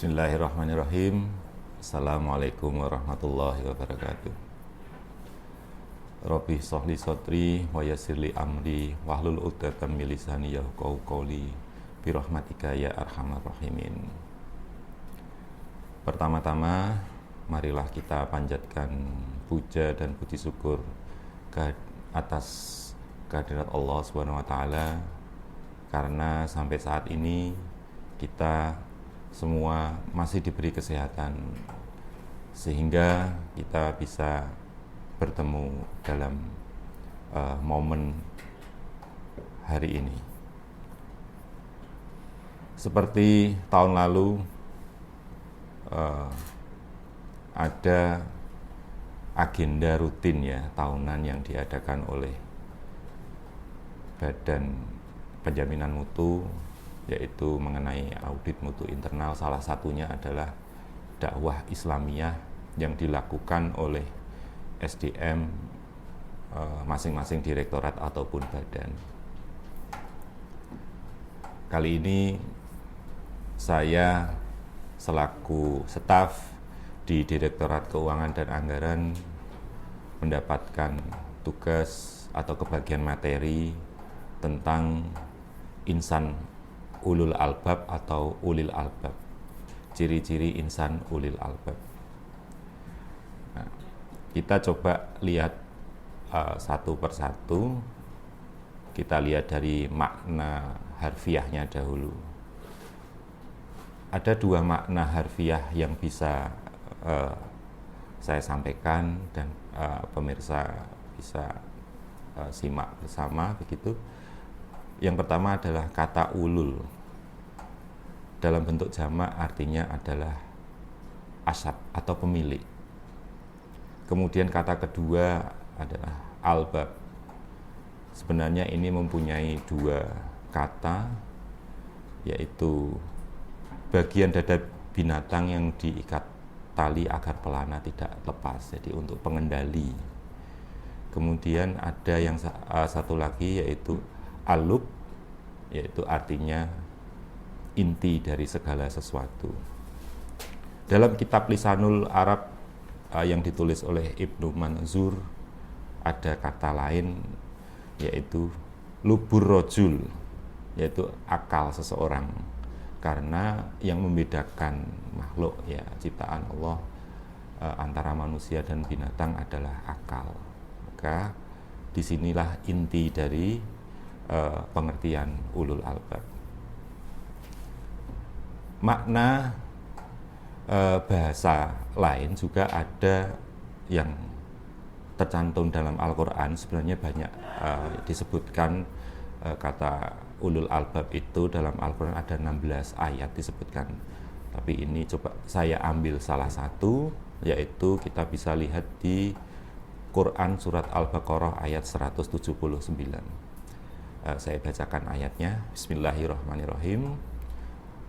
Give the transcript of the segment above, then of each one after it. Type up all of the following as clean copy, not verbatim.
Bismillahirrahmanirrahim. Assalamualaikum warahmatullahi wabarakatuh. Rabbi sholli sodri wa yassirli amri wahlul 'uqdatam min lisani yafqahu qawli bi rahmatika ya arhamar rahimin. Pertama-tama marilah kita panjatkan puja dan puji syukur atas kehadirat Allah Subhanahu wa taala, karena sampai saat ini kita semua masih diberi kesehatan sehingga kita bisa bertemu dalam momen hari ini. Seperti tahun lalu ada agenda rutin ya tahunan yang diadakan oleh Badan Penjaminan Mutu, yaitu mengenai audit mutu internal. Salah satunya adalah dakwah Islamiyah yang dilakukan oleh SDM masing-masing direktorat ataupun badan. Kali ini saya selaku staf di Direktorat Keuangan dan Anggaran mendapatkan tugas atau kebagian materi tentang insan ulul albab atau ulil albab, ciri-ciri insan ulil albab. Nah, kita coba lihat satu persatu. Kita lihat dari makna harfiahnya dahulu. Ada dua makna harfiah yang bisa saya sampaikan dan pemirsa bisa simak bersama begitu. Yang pertama adalah kata ulul. Dalam bentuk jamak artinya adalah asab atau pemilik. Kemudian kata kedua adalah albab. Sebenarnya ini mempunyai dua kata, yaitu bagian dada binatang yang diikat tali agar pelana tidak lepas, jadi untuk pengendali. Kemudian ada yang satu lagi yaitu alub, yaitu artinya inti dari segala sesuatu. Dalam kitab Lisanul Arab yang ditulis oleh Ibnu Manzur, ada kata lain yaitu lubur rojul, yaitu akal seseorang, karena yang membedakan makhluk ya ciptaan Allah antara manusia dan binatang adalah akal. Maka disinilah inti dari pengertian ulul albab. Makna bahasa lain juga ada yang tercantum dalam Al-Quran. Sebenarnya banyak disebutkan kata ulul albab itu dalam Al-Quran, ada 16 ayat disebutkan. Tapi ini coba saya ambil salah satu, yaitu kita bisa lihat di Quran surat Al-Baqarah ayat 179. Saya bacakan ayatnya. Bismillahirrahmanirrahim.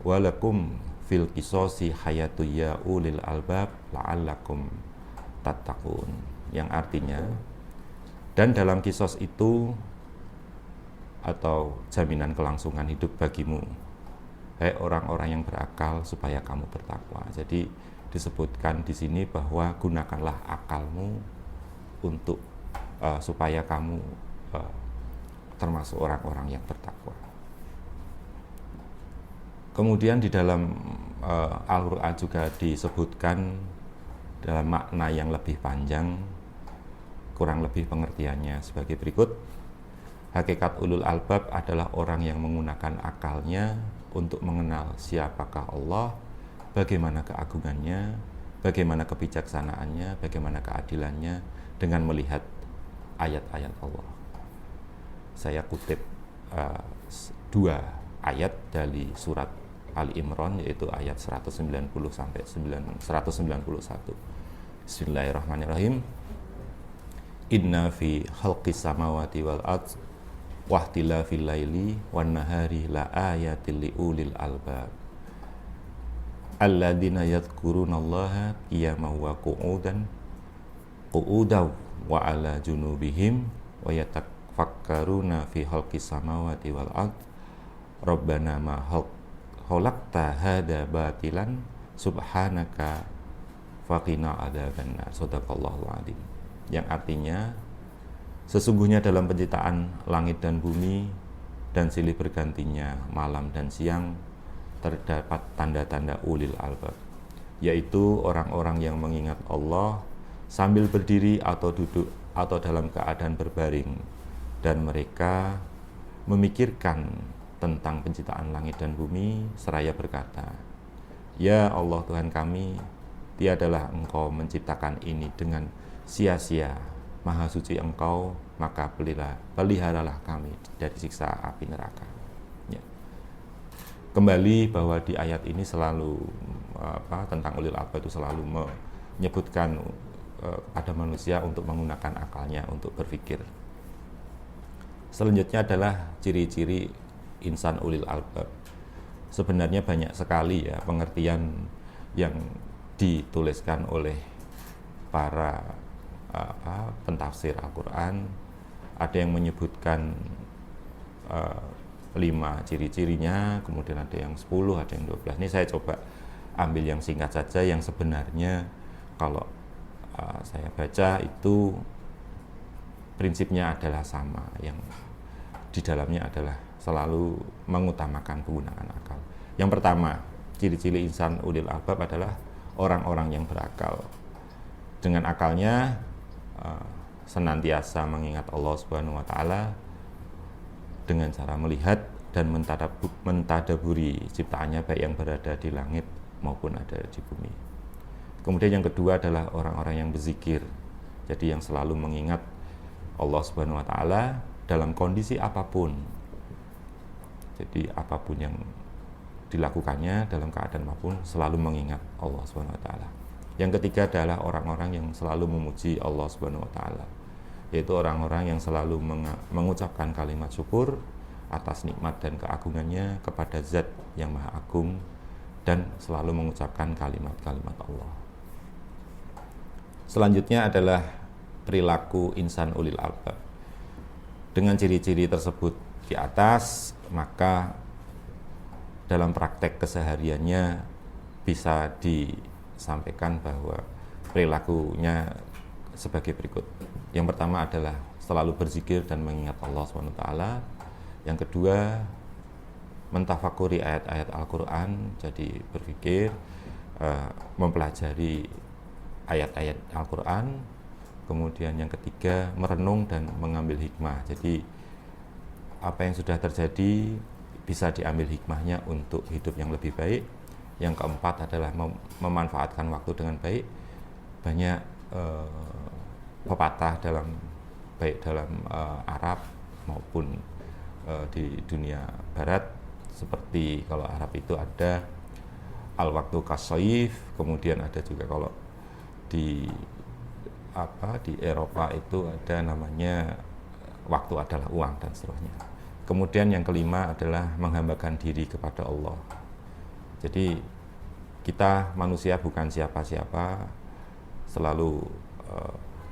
Walakum fil qisosi hayatu ya ulil albab la'allakum tattaqun. Yang artinya, dan dalam kisos itu atau jaminan kelangsungan hidup bagimu, hai orang-orang yang berakal, supaya kamu bertakwa. Jadi disebutkan di sini bahwa gunakanlah akalmu untuk supaya kamu termasuk orang-orang yang bertakwa. Kemudian di dalam Al-Quran juga disebutkan dalam makna yang lebih panjang, kurang lebih pengertiannya sebagai berikut. Hakikat ulul albab adalah orang yang menggunakan akalnya untuk mengenal siapakah Allah, bagaimana keagungannya, bagaimana kebijaksanaannya, bagaimana keadilannya dengan melihat ayat-ayat Allah. Saya kutip dua ayat dari surat Ali Imran, yaitu ayat 190 sampai 191. Bismillahirrahmanirrahim. Inna fi khalqis samawati wal ardh wa ikhtilafil laili wan nahari la ayatil liulil albab alladzina yadhkurunallaha qiyaman wa qu'udan wa ala junubihim wa yatafakkaruna fi khalqis samawati wal ardh rabbana ma khalaqta hadza batilan subhanaka faqina adzabannar. Shadaqallahul adzim. Yang artinya sesungguhnya dalam penciptaan langit dan bumi dan silih bergantinya malam dan siang terdapat tanda-tanda ulil albab, yaitu orang-orang yang mengingat Allah sambil berdiri atau duduk atau dalam keadaan berbaring, dan mereka memikirkan tentang penciptaan langit dan bumi seraya berkata, ya Allah Tuhan kami, tiadalah Engkau menciptakan ini dengan sia-sia, Maha suci Engkau, maka peliharalah kami dari siksa api neraka. Ya. Kembali bahwa di ayat ini selalu tentang ulil albab itu selalu menyebutkan kepada manusia untuk menggunakan akalnya untuk berpikir. Selanjutnya adalah ciri-ciri insan ulil albab. Sebenarnya banyak sekali ya pengertian yang dituliskan oleh para pentafsir Al-Quran. Ada yang menyebutkan 5 ciri-cirinya, kemudian ada yang 10, ada yang 12. Ini saya coba ambil yang singkat saja, yang sebenarnya kalau saya baca itu prinsipnya adalah sama, yang di dalamnya adalah selalu mengutamakan penggunaan akal. Yang pertama, ciri-ciri insan ulil albab adalah orang-orang yang berakal. Dengan akalnya senantiasa mengingat Allah Subhanahu wa taala dengan cara melihat dan mentadaburi ciptaannya, baik yang berada di langit maupun ada di bumi. Kemudian yang kedua adalah orang-orang yang berzikir. Jadi yang selalu mengingat Allah Subhanahu wa taala dalam kondisi apapun. Jadi apapun yang dilakukannya dalam keadaan apapun selalu mengingat Allah Subhanahu wa taala. Yang ketiga adalah orang-orang yang selalu memuji Allah Subhanahu wa taala, yaitu orang-orang yang selalu mengucapkan kalimat syukur atas nikmat dan keagungannya kepada Zat yang Maha Agung dan selalu mengucapkan kalimat-kalimat Allah. Selanjutnya adalah perilaku insan ulil albab. Dengan ciri-ciri tersebut di atas, maka dalam praktek kesehariannya bisa disampaikan bahwa perilakunya sebagai berikut. Yang pertama adalah selalu berzikir dan mengingat Allah SWT. Yang kedua, mentafakuri ayat-ayat Al-Quran, jadi berpikir, mempelajari ayat-ayat Al-Quran. Kemudian yang ketiga, merenung dan mengambil hikmah. Jadi apa yang sudah terjadi bisa diambil hikmahnya untuk hidup yang lebih baik. Yang keempat adalah memanfaatkan waktu dengan baik. Banyak pepatah baik dalam Arab maupun di dunia Barat, seperti kalau Arab itu ada al-waktu kasoif, kemudian ada juga kalau di Eropa itu ada namanya waktu adalah uang dan seterusnya. Kemudian yang kelima adalah menghambakan diri kepada Allah. Jadi kita manusia bukan siapa-siapa, selalu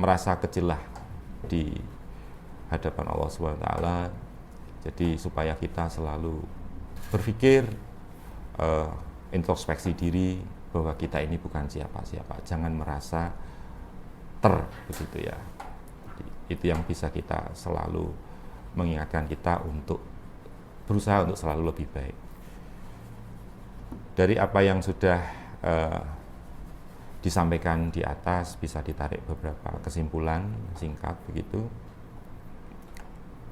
merasa kecil lah di hadapan Allah SWT. Jadi supaya kita selalu berpikir, introspeksi diri bahwa kita ini bukan siapa-siapa. Jangan merasa begitu ya. Itu yang bisa kita selalu mengingatkan kita untuk berusaha untuk selalu lebih baik. Dari apa yang sudah disampaikan di atas bisa ditarik beberapa kesimpulan singkat begitu.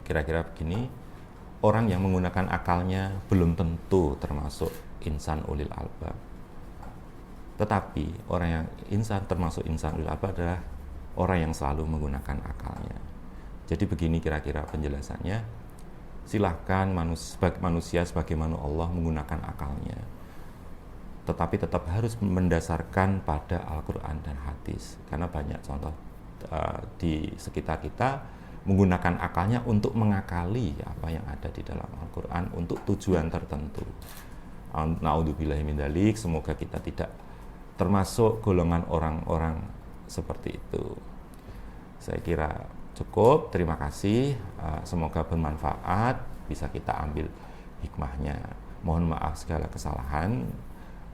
Kira-kira begini, orang yang menggunakan akalnya belum tentu termasuk insan ulil albab. Tetapi orang yang termasuk insan ulil albab adalah orang yang selalu menggunakan akalnya. Jadi begini kira-kira penjelasannya. Silahkan manusia sebagaimana Allah menggunakan akalnya, tetapi tetap harus mendasarkan pada Al-Quran dan hadis. Karena banyak contoh di sekitar kita menggunakan akalnya untuk mengakali apa yang ada di dalam Al-Quran untuk tujuan tertentu. Na'udzubillahi min dzalik, semoga kita tidak termasuk golongan orang-orang seperti itu. Saya kira cukup, terima kasih, semoga bermanfaat, bisa kita ambil hikmahnya. Mohon maaf segala kesalahan.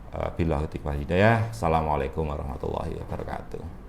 Billahi taufiq wal hidayah. Assalamualaikum warahmatullahi wabarakatuh.